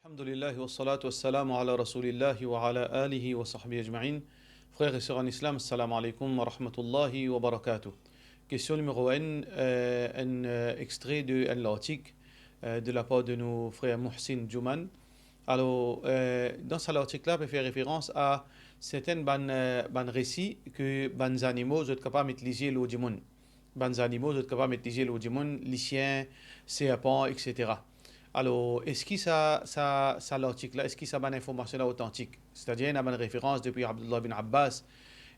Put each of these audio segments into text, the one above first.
Alhamdulillah wa salatu wa salamu ala rasulillahi wa ala alihi wa sahbihi ajma'in. Frères et sœurs en islam, assalamu alaikum wa rahmatullahi wa barakatuh. Question numéro 1, un extrait de l'article de la part de nos frères Muhsin Juman. Alors, dans cet article-là, on fait référence à certains ban récits que ban animaux sont capables d'utiliser l'eau du monde. Ban animaux sont capables d'utiliser l'eau du monde, les chiens, serpents, etc. Alors, est-ce que ça l'article-là, est-ce que ça a une information authentique? C'est-à-dire, il y a une référence depuis Abdullah bin Abbas,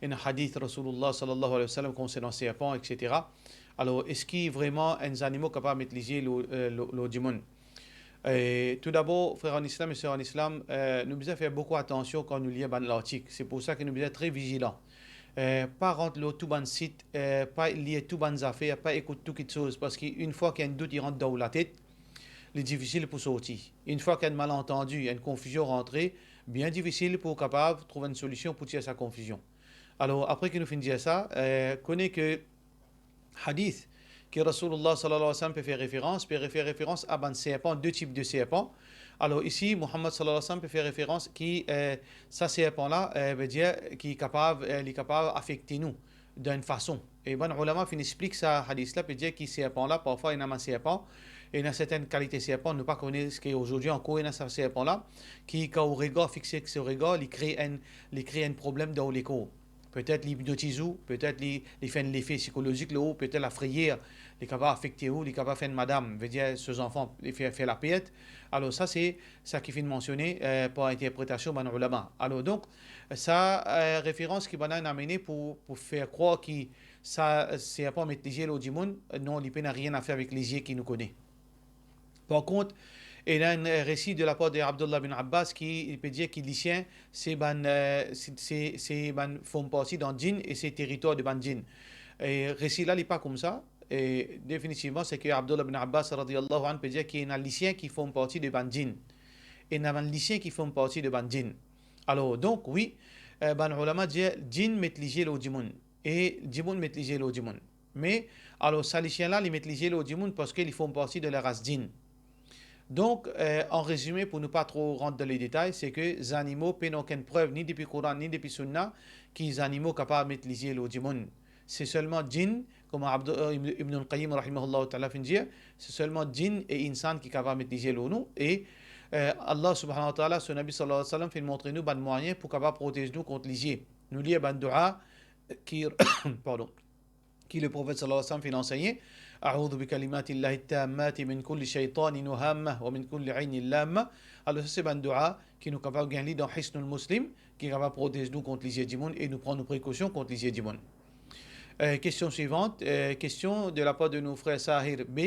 un hadith Rasulullah sallallahu alayhi wa sallam concernant ces serpents, etc. Alors, est-ce qu'il y a vraiment un animal capable d'utiliser l'eau du monde? Et tout d'abord, frères en islam et sœurs en islam, nous devons faire beaucoup attention quand nous lisons l'article. C'est pour ça que nous devons être très vigilants. Pas rentrer dans tout bon site, pas lire tout bonnes affaires, pas écouter toutes choses, parce qu'une fois qu'il y a un doute, il rentre dans la tête. Il est difficile pour sortir. Une fois qu'il y a un malentendu, il y a une confusion rentrée, bien difficile pour capable de trouver une solution pour tirer sa confusion. Alors, après que nous finissons ça, connaît que hadith que Rasulullah sallallahu alayhi wa sallam peut faire référence à un serpent, deux types de serpents. Alors ici, Muhammad sallallahu alayhi wa sallam peut faire référence qui, ça serpent-là, veut dire qui est capable d'affecter nous d'une façon. Et bon, ulama fin explique ça, hadith-là, peut dire que serpent-là, parfois il y a un serpent, et il y a certaines qualités serpent, ne pas connaître ce qu'aujourd'hui encore il y a ce serpent-là, qui, quand au regard fixé sur le regard, il crée un problème dans les corps. Peut-être l'hypnotise, peut-être il fait un effet psychologique, peut-être la frayeur, il est capable d'affecter, il est capable de faire une madame, veut dire ses enfants, il fait la piète. Alors ça, c'est ça qui fait mentionner par interprétation de ulama. Alors donc, ça, référence qui va nous amener pour faire croire que ça, c'est pas mettre les yeux au monde, non, il n'a rien à faire avec les yeux qui nous connaissent. Par contre, il y a un récit de la part d'Abdullah bin Abbas qui peut dire que les lycéens font partie d'un djinn et c'est territoire de ban djinn. Et le récit là, il n'est pas comme ça. Et définitivement, c'est que Abdullah bin Abbas radiyallahu anhu peut dire qu'il y a des lycéens qui font partie de ban djinn. Et il y a des lycéens qui font partie de ban djinn. Alors, donc, oui, ban ulama dit djinn met les au djimoun et djimoun met les au djimoun. Mais, alors, ces lycéens là, ils mettent les au djimoun parce qu'ils font partie de la race djinn. Donc, en résumé, pour ne pas trop rentrer dans les détails, c'est que les animaux n'ont aucune preuve, ni depuis le Coran, ni depuis le Sunna, que les animaux sont capables de maîtriser l'eau du monde. C'est seulement djinn, comme Ibn al-Qayyim, rahimahullah ta'ala, dit, c'est seulement djinn et insan qui sont capables de maîtriser l'eau. Et Allah subhanahu wa ta'ala, son Nabi sallallahu alayhi wa sallam, fait montrer nous des moyens pour capable protéger nous contre les yeux. Nous lisons un dua qui, pardon, qui le prophète sallallahu alayhi wa sallam fait enseigner. أعوذ بكلمات الله التامات من كل شيطان وهامة ومن كل عين لامة. Alors ça c'est un dua qui nous capable de gagner dans Hisnul Muslim, qui est capable de protéger nous contre les yeux du monde et nous prendre nos précautions contre les yeux du monde. Question suivante, question de la part de nos frères Sahir B.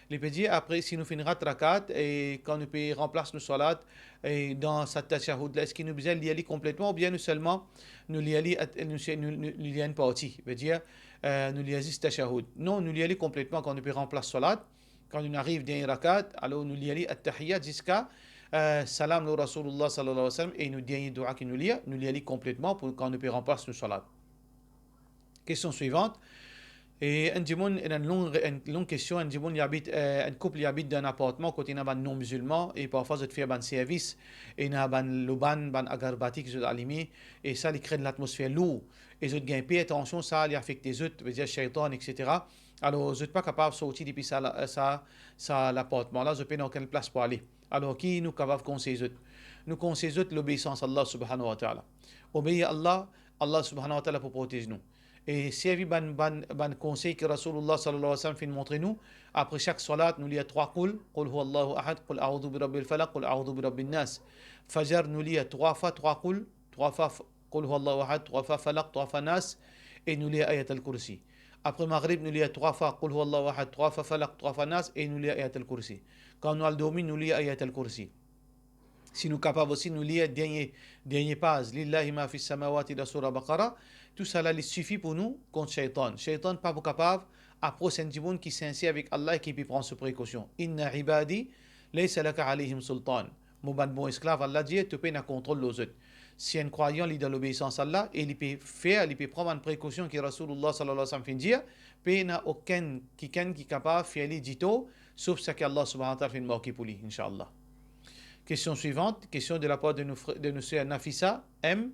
Les peut dire après si nous finira trakat et quand nous peut remplacer nos salats et dans cette tashahhud là, est-ce qu'il nous besoin d'y aller complètement ou bien nous seulement nous y aller nous y une partie, veut dire nous y aller tashahhud. Non, nous y aller complètement quand nous peut remplacer salat. Quand nous arrive dans rakat, alors nous y aller at-tahiyyat jusqu'à salam au Rasulullah sallallahu alayhi wa sallam et nous dernier dua qui nous y aller complètement pour quand nous peut remplacer nos salats. Question suivante. Et une longue question. Un couple qui habite dans un appartement côté d'un non musulman et parfois ils font un service et ils ont un agarbati qui sont allumés et ça crée de l'atmosphère lourde et ils ont pas attention ça les affecte les autres, veut dire shaitan, etc. Alors ils sont pas capables de sortir depuis ça l'appartement là, ils n'ont aucune place pour aller. Alors qui nous capable de conseiller autres? Nous conseillons l'obéissance à Allah subhanahu wa ta'ala. Obéir à Allah subhanahu wa ta'ala pour protéger nous. Et si il y a un conseil que Rasulullah sallallahu alayhi wa sallam fait montrer nous, après chaque salat, nous lisons trois qul huwa Allahu ahad, qul a'udhu bi rabbil falaq, qul a'udhu bi rabbin nas. Fajr, nous lisons trois fois qul huwa Allahu ahad, trois fois falaq, trois fois nas, et nous lisons ayat al-kursi. Après Maghrib, nous lisons trois fois qul huwa Allahu ahad, trois fois falaq, trois fois nas, et nous lisons ayat al-kursi. Quand nous allons dormir, nous lisons ayat al-kursi. Si nous sommes capables aussi de nous lire dernier page, Lillahi ma fi samawati da surah Baqara, tout ça là, il suffit pour nous contre Shaitan. Shaitan pas capable d'approcher un monde qui s'inscrit avec Allah et qui peut prendre ses précautions. Inna ibadi, laysa laka alayhim sultan. Mon bon esclave, Allah dit, tu peux contrôler les autres. Si un croyant lit dans l'obéissance à Allah, il peut prendre une précaution que Rasulullah sallallahu alayhi wa sallam fait dire, il n'y a aucun qui est capable de faire les dito, sauf ce qu'Allah subhanahu wa ta'ala fait marquer pour lui, Inch'Allah. Question suivante, question de la part de nous Nafissa M.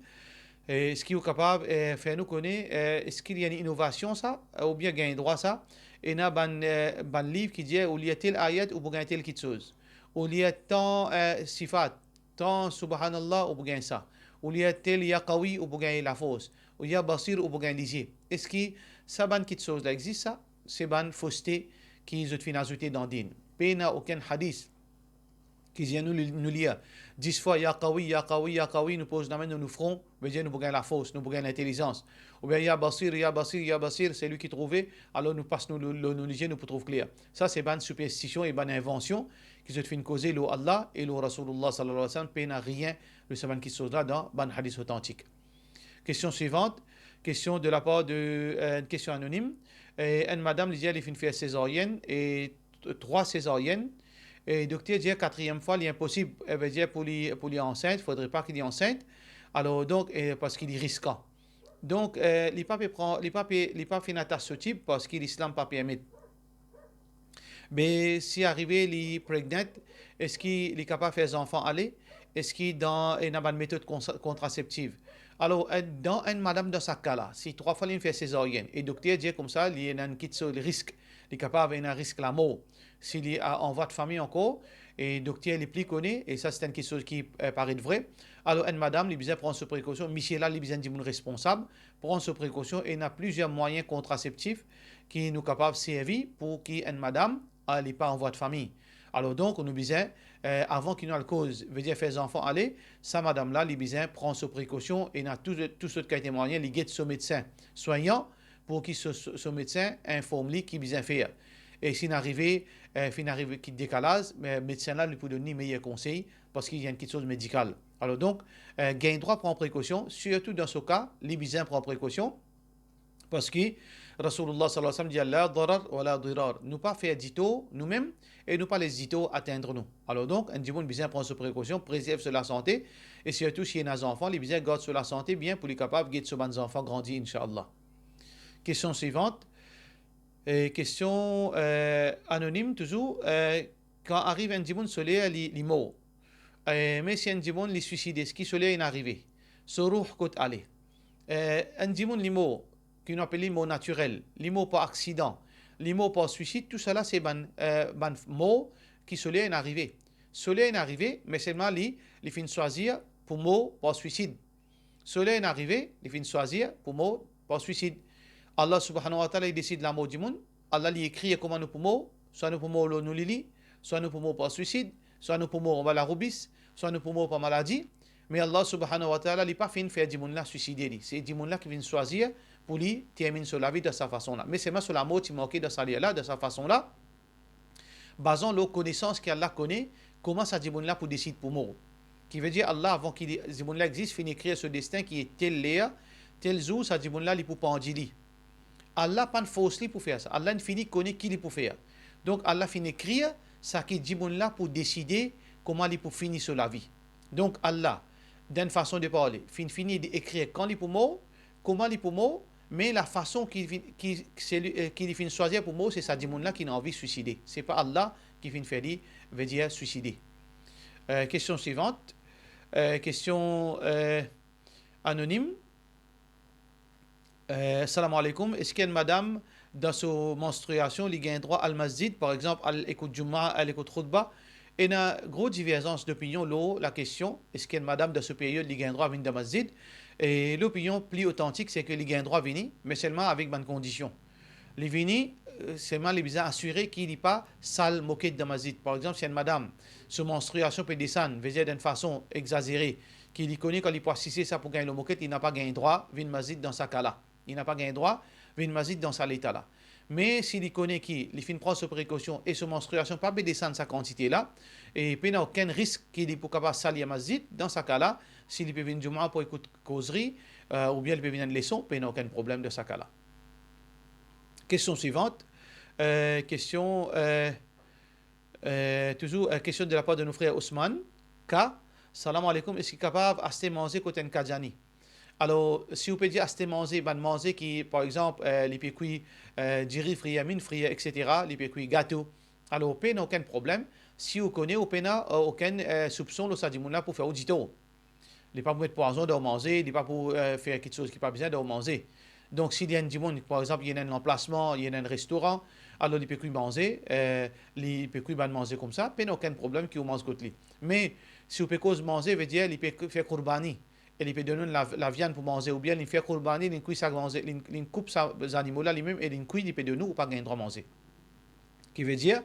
Est-ce qu'il est capable de faire nous connaître, est-ce qu'il y a une innovation ça, ou bien gain droit ça, et il y a un livre qui dit, où il y a tel ayat, ou bien tel quelque chose, où il y a tant sifat, tant subhanallah, ou bien ça, où il y a tel yaqawi, ou bien la force, où il y a basir, ou bien lisier. Est-ce que ça, ban quelque chose là existe ça? C'est ban fausseté qui est ajouté dans le din. Il n'y a aucun hadith qui vient nous lire 10 fois Ya Qawi, Ya Qawi, Ya Qawi, nous pose la main, nous ferons, veut dire nous gagnons la force, nous gagnons l'intelligence. Ou bien Ya Basir, Ya Basir, Ya Basir, c'est lui qui trouvait, alors nous passe nous lire, nous pour trouver clair. Ça c'est bonne superstition et bonne invention qui se fait causer le Allah et le Rasulullah sallallahu alayhi wa sallam, peine à rien, le saban qui se là dans bon hadith authentique. Question suivante, question de la part de une question anonyme. Une madame disait elle fait une césarienne et 3 césariennes. Et le docteur dit, quatrième fois, il est impossible, elle veut dire pour les enceintes, il ne faudrait pas qu'il y ait enceinte, alors donc, parce qu'il est risquant. Donc, les papes font ce type parce que l'islam pas permet. Mais si arrivé, il est prégnant, est-ce qu'il est capable de faire des enfants aller? Est-ce qu'il a une méthode contraceptive? Alors, dans une madame dans ce cas-là, si 3 fois il fait césarienne, et le docteur dit comme ça, il y a un risque, il est capable d'avoir un risque la mort. S'il est en voie de famille encore, et le docteur est plus connu, et ça c'est une question qui paraît vrai, alors une madame, il a besoin de prendre ses précautions, Michel là, il a besoin d'être responsable, prendre ses précautions, et il y a plusieurs moyens contraceptifs qui nous capables de servir pour qu'une madame n'est pas en voie de famille. Alors donc, on a besoin, avant qu'il ait la cause, veut dire faire des enfants aller, sa madame-là, il a besoin de prendre ses précautions, et il a tout ce qui a été moyen, il guette son médecin soignant, pour que ce médecin informe lui qu'il a besoin de faire. Et s'il arrive qui décalage, le médecin là lui peut donner meilleurs conseils parce qu'il y a quelque chose de médical. Alors donc, gain droit prend précaution, surtout dans ce cas, les besoins prend précaution parce que Rasulullah sallallahu alayhi wa sallam dit la darar wa la dirar. Nous pas faire dito nous-mêmes et nous pas les dito atteindre nous. Alors donc, un bon besoin prendre ses précautions, préserve sur la santé et surtout s'il y a des enfants, les besoins gardent sur la santé bien pour les capables de guider ces enfants grandis, Inch'Allah. Question suivante. Question anonyme toujours. Quand arrive un dimon solaire, il mort. Mais si un dimon les suicide, ce qui solaire est arrivé, ce rouh côte aller. Un dimon les mort, qu'on appelle les mots naturels, les mots par accident, les mots par suicide, tout cela c'est ban mot qui solaire est arrivé. Solaire est arrivé, mais seulement les fin choisir pour mot par suicide. Solaire est arrivé, les fin choisir pour mot par suicide. Allah subhanahu wa ta'ala il décide la mort du monde. Allah lui écrit comment nous pouvons, soit nous pouvons nous lili, soit nous pouvons par suicide, soit nous pouvons par la rubis, soit nous pouvons par maladie. Mais Allah subhanahu wa ta'ala il pas fait faire du monde là suicider. C'est du monde là qui vient choisir pour lui terminer sur la vie de sa façon là. Mais c'est même sur la mort qui manquait de sa vie là, de sa façon là. Basant la connaissance qu'Allah connaît, comment ça du monde là pour décider pour mort. Qui veut dire Allah avant qu'il du monde là existe, finit écrire ce destin qui est tel léa, tel jour, ça du monde là il peut pas en dire. Allah pas force pour faire ça. Allah finit connaît qui il pour faire. Donc Allah finit écrire ça qui dit bon là pour décider comment il pour finir sur la vie. Donc Allah d'une façon de parler, finit d'écrire quand il pour mort, comment il pour mort, mais la façon qu'il finit choisir pour mort, c'est ça dit bon là qui a envie de suicider. C'est pas Allah qui finit faire dire veut dire suicider. Question suivante. Question anonyme. Salam alaikum. Est-ce qu'une madame, dans sa menstruation, il a un droit à masjid, par exemple, à l'écoute Jum'a, à l'écoute Khutbah? Et il y a une grosse divergence d'opinion, la question, est-ce qu'une madame, dans ce période, il a un droit à venir dans masjid? Et l'opinion plus authentique, c'est qu'il a un droit à venir, mais seulement avec bonnes conditions. Les venir, seulement les besoin assurer qu'il n'y ait pas sale moquette dans masjid. Par exemple, si une madame, sa menstruation peut descendre, veut dire d'une façon exagérée, qu'il connaît quand il peut assister ça pour gagner le moquette, il n'a pas gagné droit à venir masjid dans ce cas-là. Il n'a pas gagné droit à une masjid dans cet état-là. Mais s'il connaît qu'il finit prendre ses précautions et sa menstruation pas descendre sa quantité-là, et il n'y a aucun risque qu'il est capable de salir masjid, dans ce cas-là, s'il peut venir du moins pour écouter causerie, ou bien il peut venir une leçon, il n'y a aucun problème de ce cas-là. Question suivante. Toujours question de la part de nos frères Ousmane. K. Salam alaikum. Est-ce qu'il est capable de manger côté un Kadjani? Alors, si vous pouvez dire acheter manger qui, par exemple, les pécuits, du riz, friamine, etc., les pécuits gâteaux, alors, il n'y a aucun problème. si vous connaissez, vous n'avez aucun soupçon de ça pour faire audito. Il n'est pas pour mettre poison de manger, il n'est pas pour faire quelque chose qui n'a pas besoin de manger. Donc, s'il y a un monde, par exemple, il y a un emplacement, il y a un restaurant, alors il peut plus manger, il peut plus manger comme ça, il n'y a aucun problème qu'il mange côté lui. Mais si vous pouvez manger, veut dire il peut faire kurbani. Et il peut donner la viande pour manger, ou bien il fait kurbani, il coupe ça manger, il coupe ces animaux-là lui-même, et il coupe, il peut donner ou pas gagner droit à manger. Qui veut dire,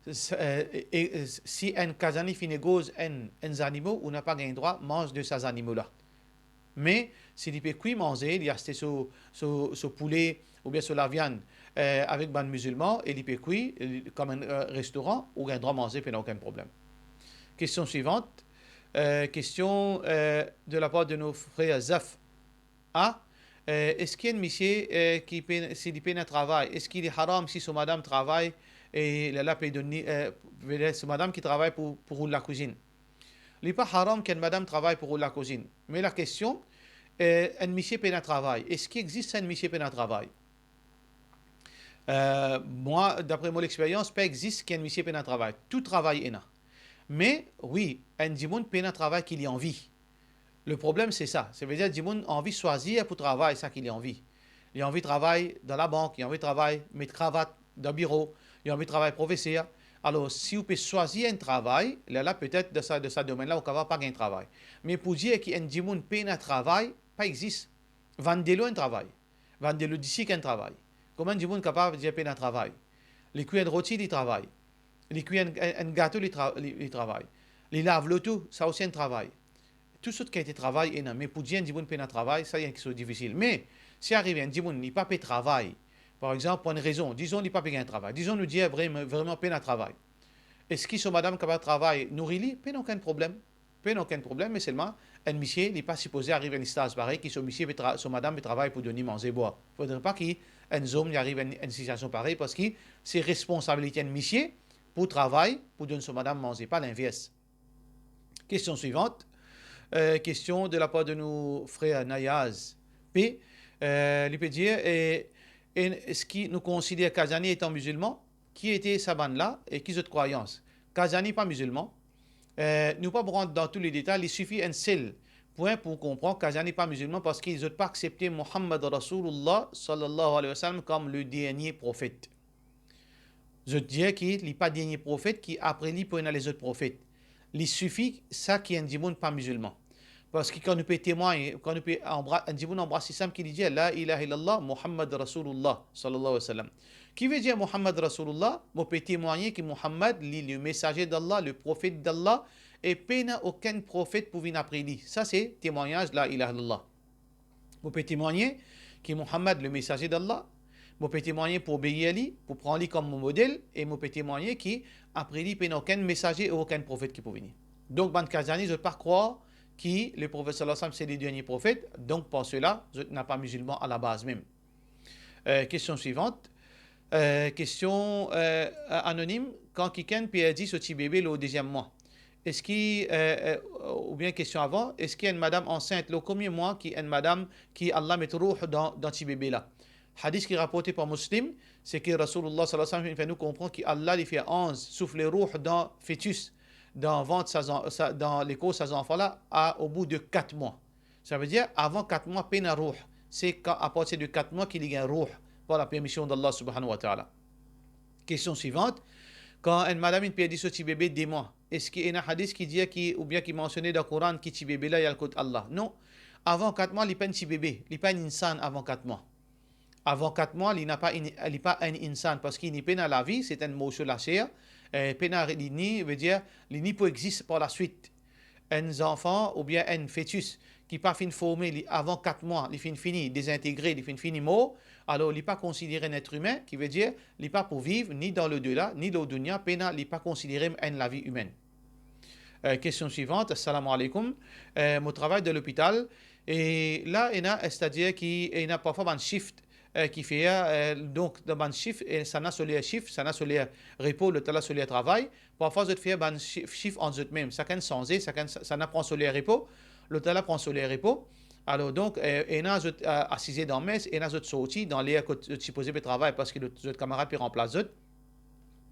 si un Kazani fait négoce un animaux, on n'a pas gagné droit mange de ces animaux-là. Mais s'il peut cuire manger, il y a ce poulet ou bien sur la viande avec ban musulman, et il peut cuire comme un restaurant ou un droit manger, puis il n'y a aucun problème. Question suivante. Question de la part de nos frères Zaf. Ah, est-ce qu'il y a une monsieur qui s'il peine à travail, est-ce qu'il est haram si son madame travaille et la peut donner, son madame qui travaille pour la cuisine? Il n'est pas haram qu'une madame travaille pour la cuisine. Mais la question, un monsieur peine à travail. Est-ce qu'il existe un monsieur peine à travail? Moi, d'après mon expérience, pas existe qu'un monsieur peine à travail. Tout travail est là. Mais oui, un dimoun peine à travail qu'il ait envie. Le problème, c'est ça. Ça veut dire que dimoun a envie de choisir pour travailler, ça qu'il a envie. Il a envie de travailler dans la banque, il a envie de travailler, mettre cravate dans le bureau, il a envie de travailler professeur. Alors, si vous pouvez choisir un travail, là peut-être de ce domaine-là, vous ne pouvez pas gagner un travail. Mais pour dire qu'un dimoun peine à travail, pas existe. Vendez-le un travail. Vendez-le d'ici qu'un travail. Comment un dimoun est capable de dire peine à travail? Les cuits de rôti, ils travaillent. Les cuits un gâteau, ils travaillent. Les lave le tout, ça aussi un travail. Tout ce qui a été travail est là. Mais pour dire un dimoun peine à travail, ça y est quelque chose de difficile. Mais si arrive un dimoun n'est pas payé travail, par exemple, pour une raison, disons, il n'est pas payé un travail. Disons, nous dit vraiment peine à travail. Est-ce que son madame qui va travailler nourrit-lui? Pas aucun problème. Pas aucun problème, mais seulement, un monsieur n'est pas supposé arriver à une stage pareil, que son madame travaille pour donner manger boire. Il ne faudrait pas qu'un homme arrive à une situation pareille, parce que c'est responsabilité d'un monsieur pour travailler, pour donner son madame manger, pas l'inverse. Question suivante. Question de la part de nos frères Nayaz P. Il peut dire, est-ce que nous considérons Kazani étant musulman? Qui était sa bande-là et qui autre croyance? Kazani pas musulman. Nous pas rentrer dans tous les détails, il suffit un seul point pour comprendre que Kazani pas musulman parce qu'ils n'ont pas accepté Muhammad Rasulullah sallallahu alayhi wa sallam comme le dernier prophète. Je dis qu'il n'est pas dernier prophète qui après lui pour les autres prophètes. Il suffit ça qui est un dimoun pas musulman. Parce que quand nous pouvons témoigner, quand nous pouvons un dimoun embrasser Islam qui dit La ilaha illallah Muhammad Rasulullah sallallahu alayhi wa sallam. Qui veut dire Muhammad Rasulullah? On peut témoigner que Muhammad est le messager d'Allah, le prophète d'Allah, et il n'y a aucun prophète pour venir après lui. Ça, c'est témoignage La ilaha illallah. On peut témoigner que Muhammad le messager d'Allah. On peut témoigner pour obéir à lui, pour prendre lui comme modèle, et on peut témoigner qu'après lui, il n'y a aucun messager et aucun prophète qui peut venir. Donc, Ban Kazani, je ne peux pas croire que le prophète sallallahu alayhi wa sallam, c'est le dernier prophète. Donc, pour cela, je n'ai pas musulman à la base même. Question suivante. Question anonyme. Quand quelqu'un peut dire ce petit bébé le deuxième mois, est-ce qu'il, ou bien question avant, est-ce qu'il y a une madame enceinte le combien mois qui est une madame qui Allah met roux dans petit bébé là? Hadith qui est rapporté par Muslim, c'est que Rasulullah sallallahu alayhi wa sallam fait nous comprendre qu'Allah lui fait 11 souffler roux dans fœtus, dans ventre, dans les causes de ces enfants-là, au bout de 4 mois. Ça veut dire avant 4 mois, peine à roux. C'est à partir de 4 mois qu'il y a un roux par la permission d'Allah subhanahu wa ta'ala. Question suivante. Quand une madame une dit ce petit bébé des mois, est-ce qu'il y a un hadith qui dit ou bien qui mentionnait dans le Coran que petit bébé là il y a le côté Allah? Non. Avant 4 mois, il n'est pas un petit bébé, il n'est pas un insan avant 4 mois. Avant 4 mois, il n'est pas un insan parce qu'il n'est pas dans la vie, c'est un mot sur la chair. Pena l'ini veut dire l'ini peut exister par la suite. Un enfant ou bien un fœtus qui n'a pas fini formé avant 4 mois, il finit fini désintégré, il finit fini mort, alors il n'est pas considéré un être humain, qui veut dire il n'est pas pour vivre ni dans le delà ni dans le dunya, il n'est pas considéré la vie humaine. Question suivante, assalamu alaikum. Mon travail de l'hôpital, et là, c'est-à-dire qu'il y a parfois un shift qui fait, donc dans un shift, ça n'a sur les chiffres, ça n'a sur les repos, le talent sur les travail. Parfois, je fais un shift en eux-mêmes. Ça can changer, ça n'a prend sur les repos, le talent prend sur les repos. Alors donc, il y a assisé dans messe, il y a sorti dans les supposés de travail parce que le camarade peut remplacer.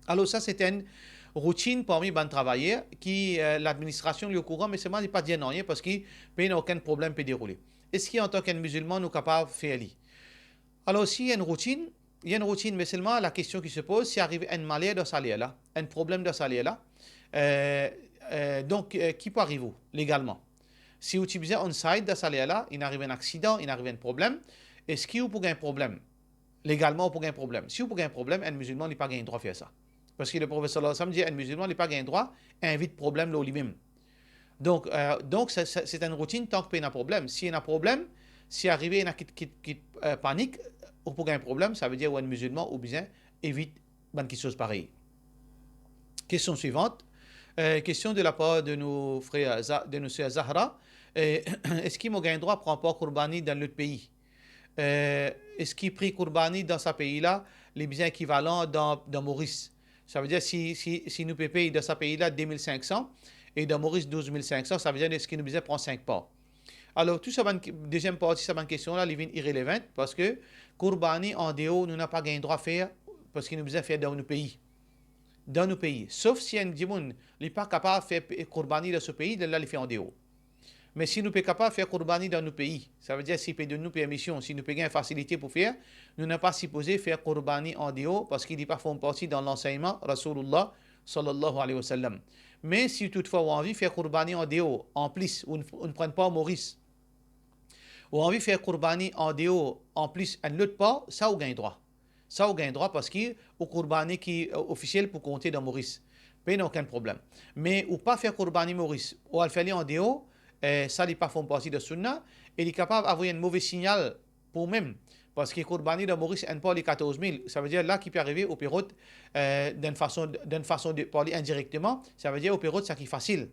Alors ça, c'est un routine parmi les travailleurs qui l'administration est au courant, mais seulement il pas dire non rien parce qu'il n'y a aucun problème peut dérouler. Est-ce qu'en tant qu'un musulman, nous sommes capables de faire ça? Alors, s'il y a une routine, mais seulement la question qui se pose, c'est arrivé un malheur dans ce là, un problème dans ce là, donc qui peut arriver légalement? Si vous utilisez on-site dans ce là, il arrive un accident, il arrive un problème, est-ce qu'il vous a un problème? Légalement, vous avez un problème. Si vous avez un problème, un musulman n'a pas le droit de faire ça. Parce que le professeur sallallahu dit un musulman n'a pas le droit d'inviter problème là lui-même. Donc c'est une routine tant qu'il y a un problème. S'il y a un problème, si arrivé une qui panique, ou pour un problème, ça veut dire qu'un musulman ou bien évite quelque chose pareil. Question suivante. Question de la part de nos frères, de nos sœurs Zahra. Est-ce qu'il a un droit à prendre part Qurbani dans l'autre pays? Est-ce qu'il prie Qurbani dans ce pays-là, les biens équivalents dans Maurice? Ça veut dire si nous payons dans ce pays-là 2500 et dans Maurice 12 500, ça veut dire ce qu'il nous disait prend 5 parts. Alors, tout ça, deuxième partie, cette question-là, elle est irrélevante parce que Qurbani en déo, nous n'avons pas le droit de faire parce qu'il nous disait faire dans nos pays. Dans nos pays. Sauf si un dimoun n'est pas capable de faire Qurbani dans ce pays, là, il fait en déo. Mais si nous sommes capables de faire Qurbani dans nos pays, ça veut dire si nous avons une permission, si nous avons une facilité pour faire, nous n'avons pas supposé faire Qurbani en déo parce qu'il n'est pas fait partie dans l'enseignement Rasulullah sallallahu alayhi wa sallam. Mais si toutefois on a envie de faire Qurbani en déo, en plus, on ne prend pas Maurice, ou envie de faire Qurbani en déo, en plus, un autre pas, ça, on gagne droit. Ça, on gagne droit parce que le Qurbani qui est officiel pour compter dans Maurice. Il n'y a aucun problème. Mais ou pas faire Qurbani Maurice, ou le faire en déo, ça n'est pas fait partie de Sunna, et il est capable d'avoir un mauvais signal pour même. Parce que Qurbani de Maurice n'est pas les 14 000. Ça veut dire là qui peut arriver au Pérot d'une façon de parler indirectement. Ça veut dire au Pérot, c'est qui est facile.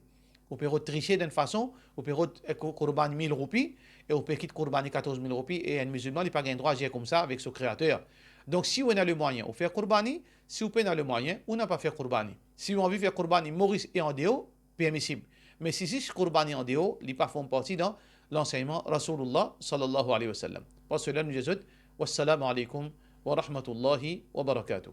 Au Pérot tricher d'une façon, au Pérot Qurbani 1000 roupies, et au Pérot Qurbani 14 000 roupies, et un musulman n'a pas le droit d'agir comme ça avec son créateur. Donc si on a le moyen, on fait Qurbani. Si on n'a le moyen, on n'a pas fait Qurbani. Si on a envie de faire Qurbani Maurice et en déo, permissible. Mais si c'est Qurbani en déo, ils ne font partie dans l'enseignement Rasulullah sallallahu alayhi wa sallam. Pour cela, nous disons, wassalamu alaikum wa rahmatullahi wa barakatuh.